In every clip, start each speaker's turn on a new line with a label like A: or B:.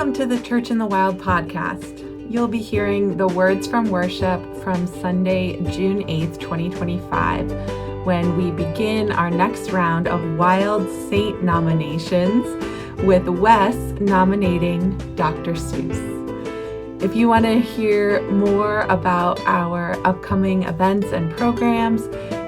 A: Welcome to the Church in the Wild podcast. You'll be hearing the words from worship from Sunday, June 8th, 2025, when we begin our next round of Wild Saint nominations with Wes nominating Dr. Seuss. If you want to hear more about our upcoming events and programs,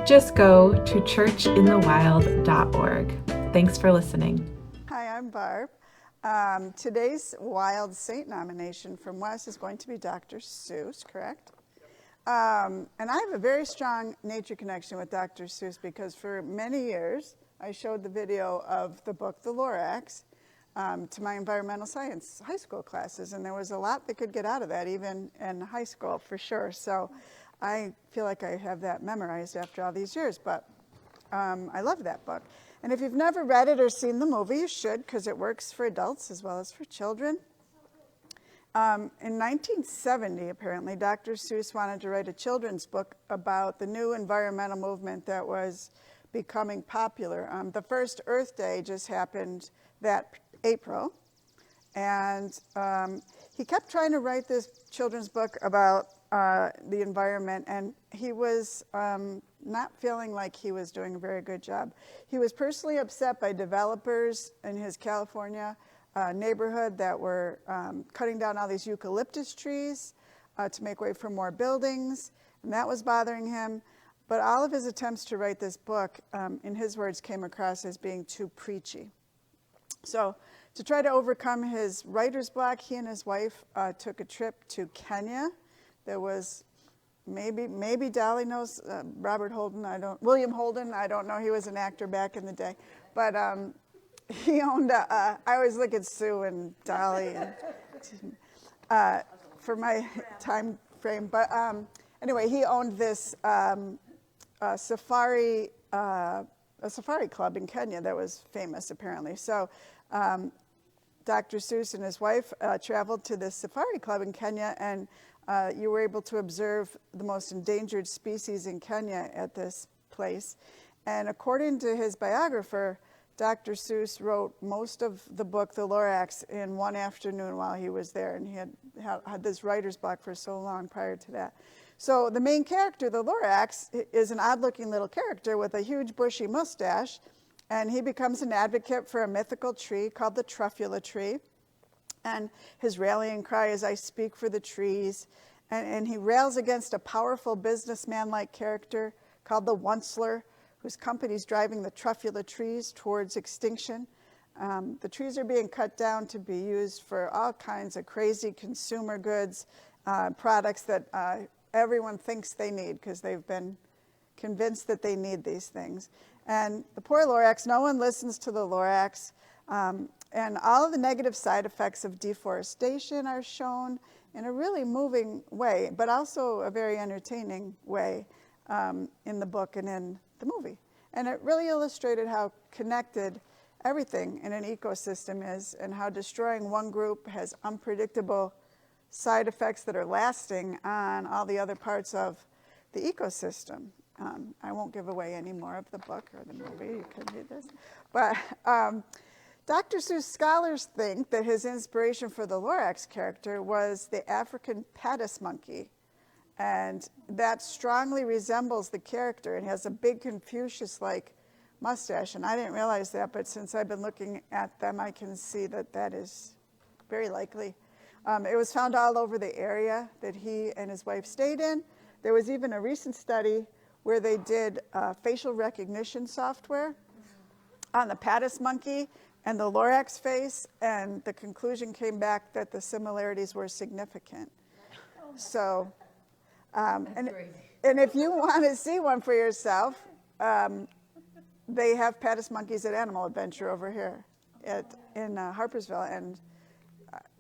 A: just go to churchinthewild.org. Thanks for listening.
B: Hi, I'm Barb. Today's Wild Saint nomination from Wes is going to be Dr. Seuss, correct? And I have a very strong nature connection with Dr. Seuss because for many years I showed the video of the book, The Lorax, to my environmental science high school classes, and there was a lot that could get out of that, even in high school, for sure. So I feel like I have that memorized after all these years, but I love that book. And if you've never read it or seen the movie, you should, because it works for adults as well as for children. In 1970, apparently, Dr. Seuss wanted to write a children's book about the new environmental movement that was becoming popular. The first Earth Day just happened that April, and he kept trying to write this children's book about the environment, and he was not feeling like he was doing a very good job. He was personally upset by developers in his California neighborhood that were cutting down all these eucalyptus trees to make way for more buildings, and that was bothering him. But all of his attempts to write this book, in his words, came across as being too preachy. So to try to overcome his writer's block, he and his wife took a trip to Kenya. There was maybe Dolly knows William Holden. I don't know. He was an actor back in the day, but he owned. I always look at Sue and Dolly and, for my time frame. But anyway, he owned this safari club in Kenya that was famous apparently. So Dr. Seuss and his wife traveled to this safari club in Kenya, and you were able to observe the most endangered species in Kenya at this place. And according to his biographer, Dr. Seuss wrote most of the book, The Lorax, in one afternoon while he was there. And he had this writer's block for so long prior to that. So the main character, the Lorax, is an odd-looking little character with a huge bushy mustache. And he becomes an advocate for a mythical tree called the truffula tree. And his rallying cry is, "I speak for the trees." And he rails against a powerful businessman-like character called the Windsor, whose company is driving the truffula trees towards extinction. The trees are being cut down to be used for all kinds of crazy consumer goods, products that everyone thinks they need because they've been convinced that they need these things. And the poor Lorax, no one listens to the Lorax. And all of the negative side effects of deforestation are shown in a really moving way, but also a very entertaining way in the book and in the movie. And it really illustrated how connected everything in an ecosystem is and how destroying one group has unpredictable side effects that are lasting on all the other parts of the ecosystem. I won't give away any more of the book or the movie. You can read this. But Dr. Seuss scholars think that his inspiration for the Lorax character was the African Patis monkey. And that strongly resembles the character. It has a big Confucius-like mustache. And I didn't realize that, but since I've been looking at them, I can see that that is very likely. It was found all over the area that he and his wife stayed in. There was even a recent study where they did facial recognition software on the Patis monkey and the Lorax face, and the conclusion came back that the similarities were significant. So, and if you want to see one for yourself, they have Patis monkeys at Animal Adventure over here in Harpersville, and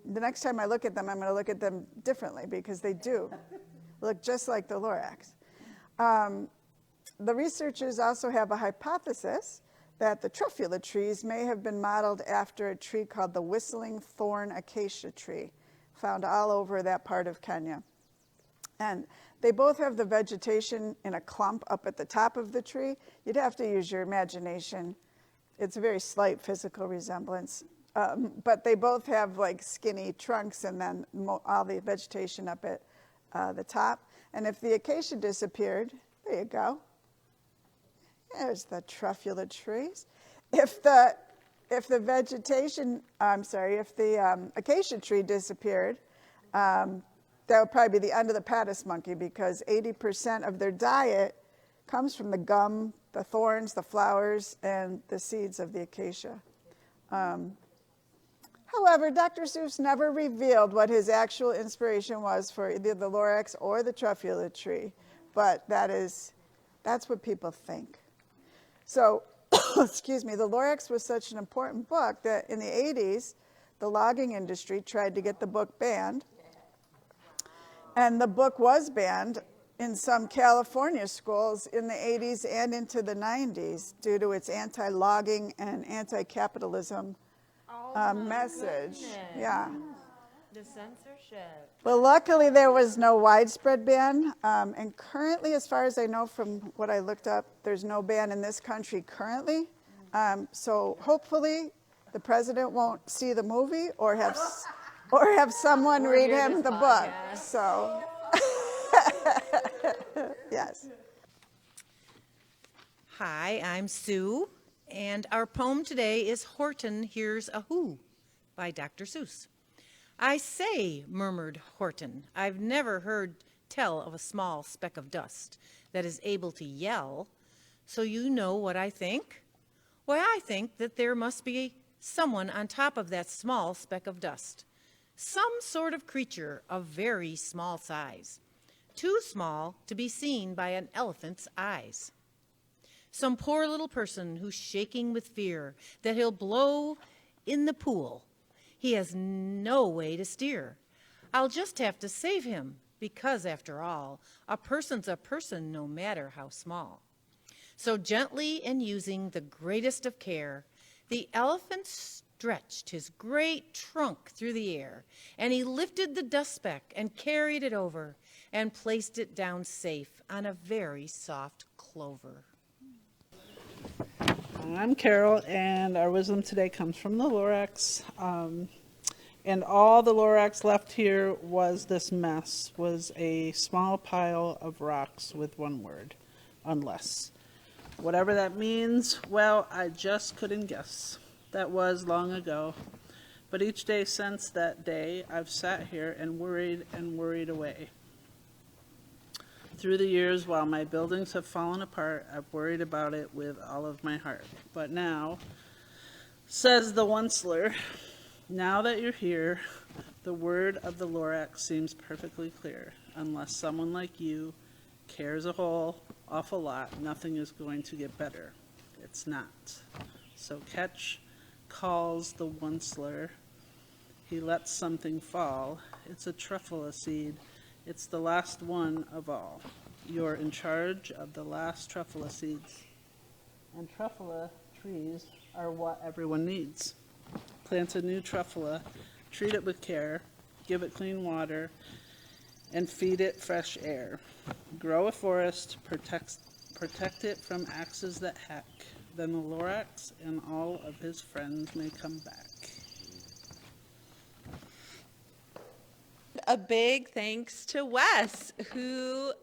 B: the next time I look at them, I'm going to look at them differently because they do look just like the Lorax. The researchers also have a hypothesis that the truffula trees may have been modeled after a tree called the whistling thorn acacia tree, found all over that part of Kenya. And they both have the vegetation in a clump up at the top of the tree. You'd have to use your imagination. It's a very slight physical resemblance but they both have like skinny trunks and then all the vegetation up at the top. And if the acacia disappeared, there you go. There's the truffula trees. If the vegetation, if the acacia tree disappeared, that would probably be the end of the Patis monkey, because 80% of their diet comes from the gum, the thorns, the flowers, and the seeds of the acacia. However, Dr. Seuss never revealed what his actual inspiration was for either the Lorax or the truffula tree, but that's what people think. So, excuse me, the Lorax was such an important book that in the 80s, the logging industry tried to get the book banned. And the book was banned in some California schools in the 80s and into the 90s due to its anti-logging and anti-capitalism message.
A: Goodness.
B: Yeah.
A: The censorship.
B: Well, luckily there was no widespread ban, and currently, as far as I know from what I looked up, there's no ban in this country currently. So hopefully the president won't see the movie or have someone read him the book. So, yes.
C: Hi, I'm Sue, and our poem today is Horton Hears a Who by Dr. Seuss. I say, murmured Horton, I've never heard tell of a small speck of dust that is able to yell, so you know what I think? Why, I think that there must be someone on top of that small speck of dust, some sort of creature of very small size, too small to be seen by an elephant's eyes. Some poor little person who's shaking with fear that he'll blow in the pool. He has no way to steer. I'll just have to save him, because after all, a person's a person no matter how small. So gently and using the greatest of care, the elephant stretched his great trunk through the air, and he lifted the dust speck and carried it over and placed it down safe on a very soft clover.
D: I'm Carol, and our wisdom today comes from the Lorax. And all the Lorax left here was this mess, was a small pile of rocks with one word, unless. Whatever that means, well, I just couldn't guess. That was long ago. But each day since that day, I've sat here and worried away. Through the years, while my buildings have fallen apart, I've worried about it with all of my heart. But now, says the Windsor, now that you're here, the word of the Lorax seems perfectly clear. Unless someone like you cares a whole awful lot, nothing is going to get better. It's not. So catch calls the Windsor. He lets something fall. It's a truffula seed. It's the last one of all. You're in charge of the last truffula seeds. And truffula trees are what everyone needs. Plant a new truffula, treat it with care, give it clean water, and feed it fresh air. Grow a forest, protect it from axes that hack. Then the Lorax and all of his friends may come back.
A: A big thanks to Wes, who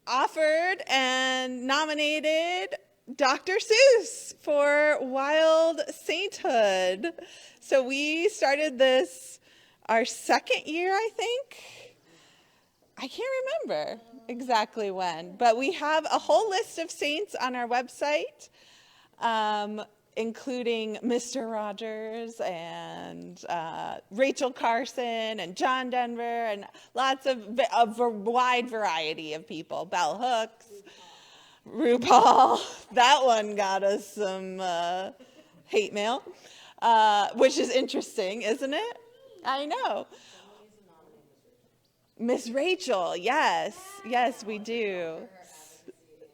A: offered and nominated Dr. Seuss for Wild Sainthood. So we started this our second year, I think. I can't remember exactly when, but we have a whole list of saints on our website, including Mr. Rogers and Rachel Carson and John Denver and lots of a wide variety of people. Bell Hooks, RuPaul. That one got us some hate mail, which is interesting, isn't it? I know. Miss Rachel, yes. Yes, we do.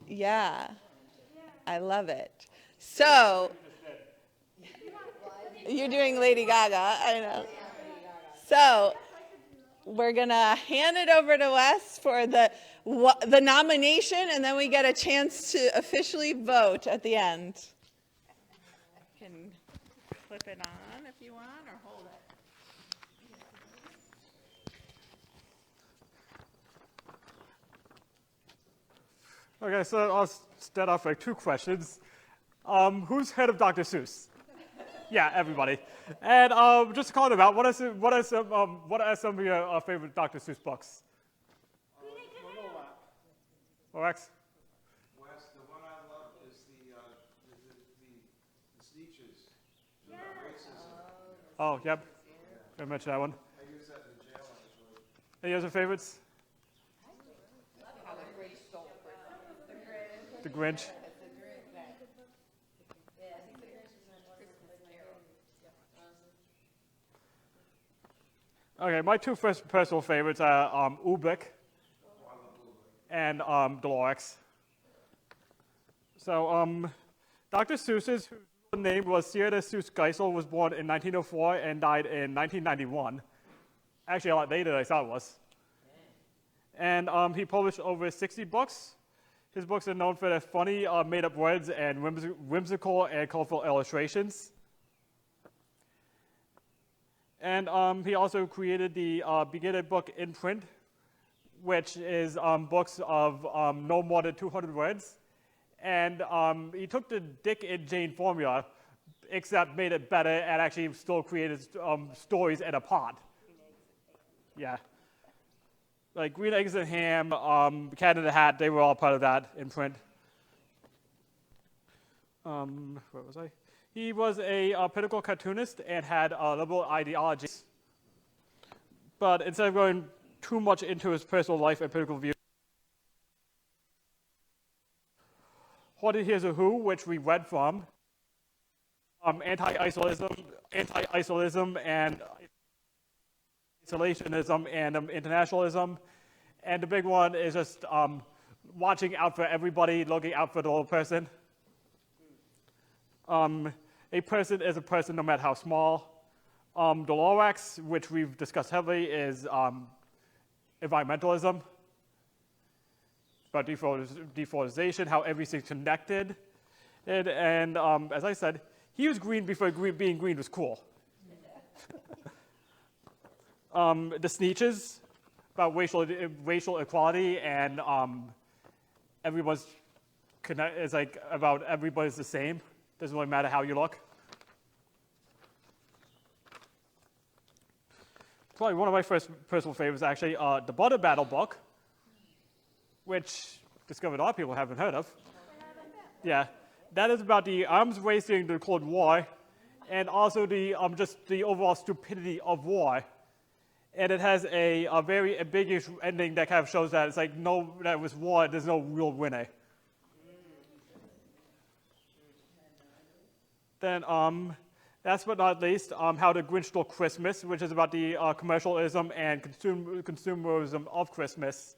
A: Yeah. I love it. So, you're doing Lady Gaga, I know. So, we're going to hand it over to Wes for the nomination, and then we get a chance to officially vote at the end. Can
D: clip it on if you want, or hold it.
E: Okay, so I'll start off with 2 questions. Who's heard of Dr. Seuss? Yeah, everybody. And just to call them out, what are some of your favorite Dr. Seuss books? Lorax?
F: Wes, the one I love is the Sneetches. About racism.
E: Oh, yep. I mentioned that one.
F: I use that in jail actually.
E: Any other favorites? The Grinch. Okay, my 2 first personal favorites are Ubik and the Lorax. So, Dr. Seuss's whose name was Theodor Seuss Geisel was born in 1904 and died in 1991. Actually, a lot later than I thought it was. And he published over 60 books. His books are known for their funny, made-up words and whimsical and colorful illustrations. And he also created the beginner book in print, which is books of no more than 200 words. And he took the Dick and Jane formula, except made it better and actually still created stories at a part. Yeah. Like Green Eggs and Ham, Cat in the Hat, they were all part of that in print. Where was I? He was a political cartoonist and had liberal ideologies. But instead of going too much into his personal life and political views, Horton Hears a Who, which we read from, anti-isolationism and isolationism and internationalism. And the big one is just watching out for everybody, looking out for the whole person. A person is a person no matter how small. The Lorax, which we've discussed heavily, is environmentalism, about deforestation, how everything's connected. And as I said, he was green before being green was cool. The Sneetches, about racial equality and everyone's it's like about everybody's the same. Doesn't really matter how you look. Probably one of my first personal favorites, actually, the Butter Battle book, which discovered a lot of people haven't heard of. Yeah, that is about the arms race during the Cold War, and also the just the overall stupidity of war. And it has a very ambiguous ending that kind of shows that it's like that was war. There's no real winner. Then, last but not least, How the Grinch Stole Christmas, which is about the commercialism and consumerism of Christmas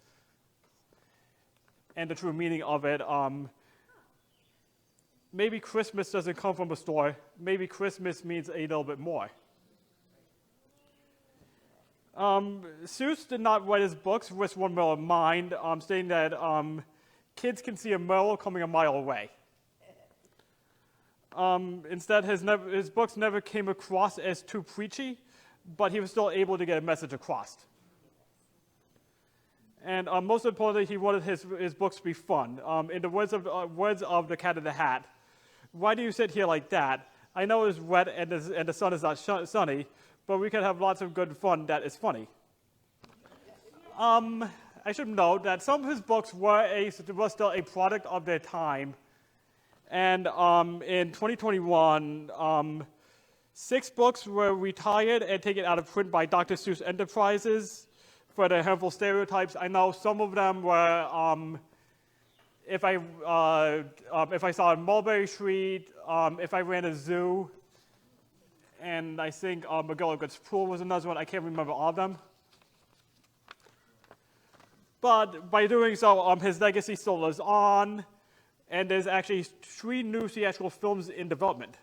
E: and the true meaning of it. Maybe Christmas doesn't come from a store. Maybe Christmas means a little bit more. Seuss did not write his books with one Merle in mind, stating that kids can see a Merle coming a mile away. Instead, his books never came across as too preachy, but he was still able to get a message across. And most importantly, he wanted his books to be fun. In the words of the Cat in the Hat, why do you sit here like that? I know it's wet and the sun is not sunny, but we can have lots of good fun that is funny. I should note that some of his books were still a product of their time. And in 2021, 6 books were retired and taken out of print by Dr. Seuss Enterprises for their harmful stereotypes. I know some of them were, if I saw on Mulberry Street, if I ran a zoo, and I think McGill Goods Pool was another one. I can't remember all of them. But by doing so, his legacy still lives on. And there's actually 3 new theatrical films in development.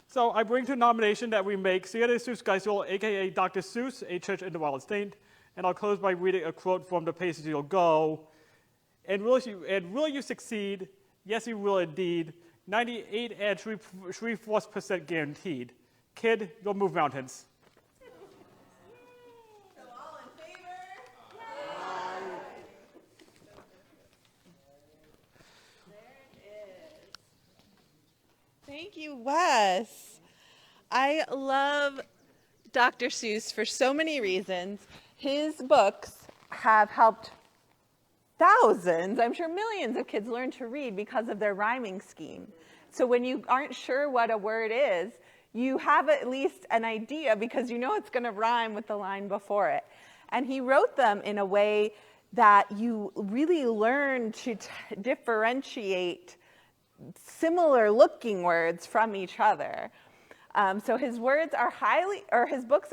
E: So I bring to nomination that we make Theodor Seuss Geisel, a.k.a. Dr. Seuss, a church in the wild state. And I'll close by reading a quote from The Paces You'll Go. And will you succeed? Yes, you will indeed. 98 and 3/4% guaranteed. Kid, you'll move mountains.
A: So all in favor? There it is. Thank you, Wes. I love Dr. Seuss for so many reasons. His books have helped thousands, I'm sure millions of kids learn to read because of their rhyming scheme. So when you aren't sure what a word is, you have at least an idea because you know it's going to rhyme with the line before it. And he wrote them in a way that you really learn to differentiate similar looking words from each other. So his books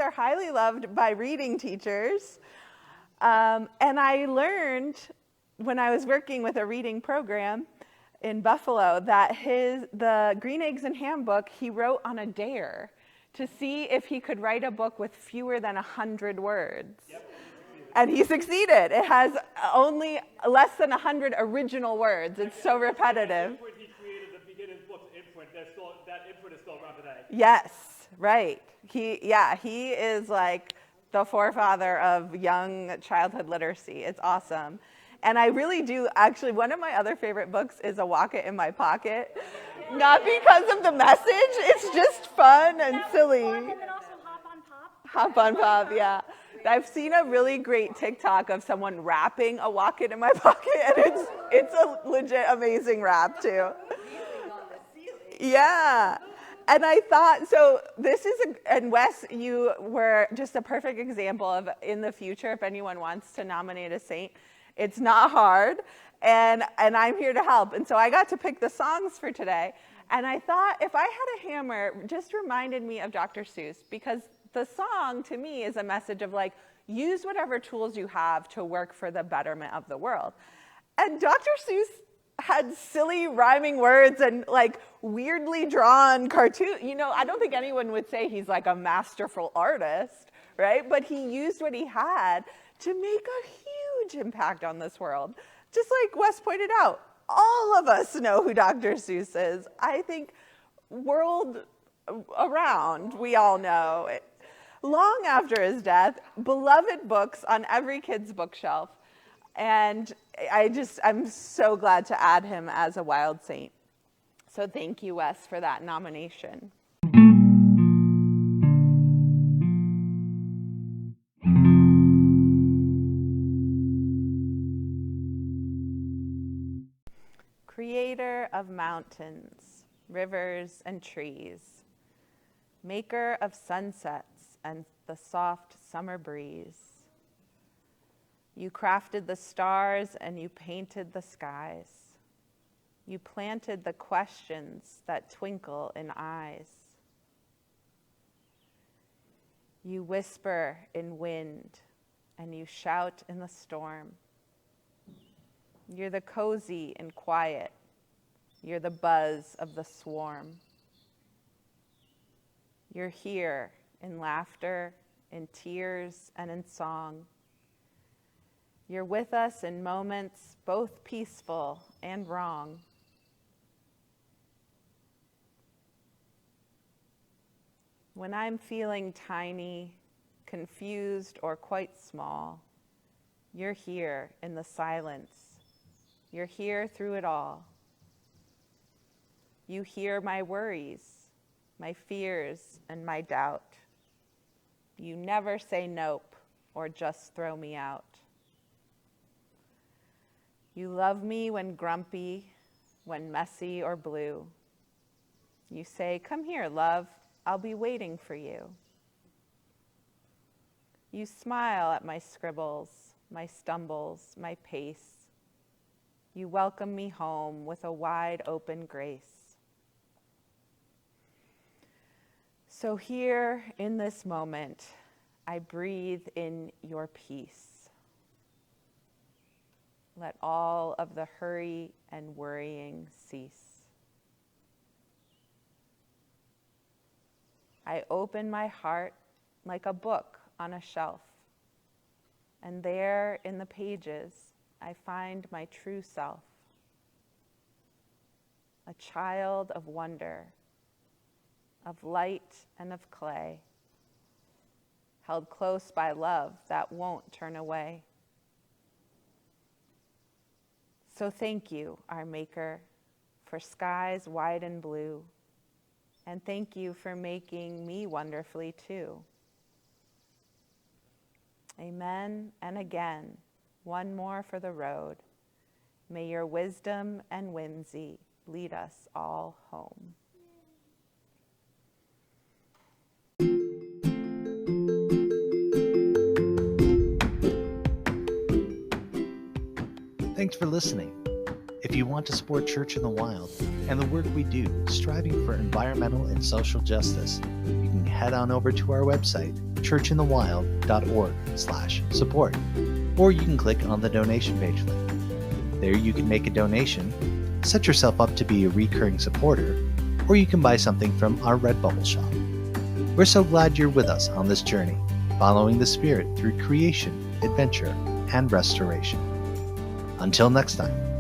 A: are highly loved by reading teachers. And I learned when I was working with a reading program in Buffalo that the Green Eggs and Ham book he wrote on a dare to see if he could write a book with fewer than 100 words. Yep. And he succeeded. It has only less than 100 original words. It's so repetitive.
E: The imprint he created, the beginning book's imprint, that imprint is still around today.
A: Yes, right. He is like the forefather of young childhood literacy. It's awesome. And I really do, actually, one of my other favorite books is A Walk It in My Pocket. Not because of the message, it's just fun and silly.
G: And then also Hop on Pop.
A: Hop on Pop, yeah. I've seen a really great TikTok of someone rapping A Walk It in My Pocket, and it's a legit amazing rap, too. Yeah. And I thought, so this is, and Wes, you were just a perfect example of in the future, if anyone wants to nominate a saint, it's not hard, and I'm here to help. And so I got to pick the songs for today, and I thought if I had a hammer, just reminded me of Dr. Seuss, because the song to me is a message of like, use whatever tools you have to work for the betterment of the world. And Dr. Seuss had silly rhyming words and like weirdly drawn cartoon. You know, I don't think anyone would say he's like a masterful artist, right? But he used what he had to make a huge impact on this world. Just like Wes pointed out, all of us know who Dr. Seuss is. I think world around, we all know it. Long after his death, beloved books on every kid's bookshelf. And I'm so glad to add him as a wild saint. So thank you, Wes, for that nomination. Creator of mountains, rivers, and trees, maker of sunsets and the soft summer breeze. You crafted the stars and you painted the skies. You planted the questions that twinkle in eyes. You whisper in wind and you shout in the storm. You're the cozy and quiet. You're the buzz of the swarm. You're here in laughter, in tears, and in song. You're with us in moments both peaceful and wrong. When I'm feeling tiny, confused, or quite small, you're here in the silence. You're here through it all. You hear my worries, my fears, and my doubt. You never say nope or just throw me out. You love me when grumpy, when messy or blue. You say, come here, love, I'll be waiting for you. You smile at my scribbles, my stumbles, my pace. You welcome me home with a wide open grace. So here in this moment, I breathe in your peace. Let all of the hurry and worrying cease. I open my heart like a book on a shelf, and there in the pages, I find my true self. a child of wonder, of light and of clay, held close by love that won't turn away. So thank you, our Maker, for skies wide and blue, and thank you for making me wonderfully too. Amen, and again, one more for the road. May your wisdom and whimsy lead us all home.
G: Thanks for listening. If you want to support Church in the Wild and the work we do striving for environmental and social justice, you can head on over to our website, churchinthewild.org/support, or you can click on the donation page link. There you can make a donation, set yourself up to be a recurring supporter, or you can buy something from our Redbubble shop. We're so glad you're with us on this journey, following the Spirit through creation, adventure, and restoration. Until next time.